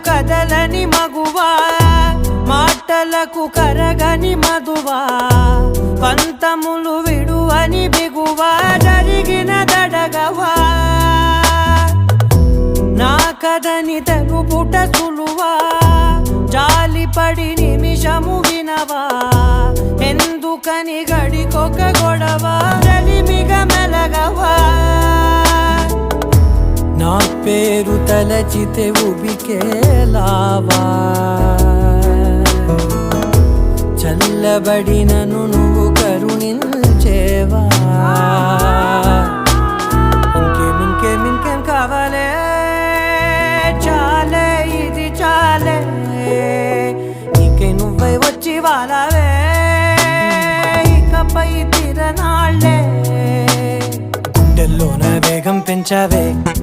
కదలని మగువా మాటలకు కరగని మధువా పంతములు విడువని బిగువా జరిగిన దడగవా నా కదని తెలుపుట సులువా జాలిపడి నిమిషము వినవా ఎందుకని గడికొక గొడవ రలిమిగ మెలగవా నా పేరు తలచితే ఉబికేలావా చల్లబడినను నువ్వు కరుణించేవా ఇంకేం కావాలే చాలే ఇది చాలే నీకే నువ్వై వచ్చి వాళ్ళవే ఇకపై తిరనాళ్ళే గుండెల్లోన వేగం పెంచావే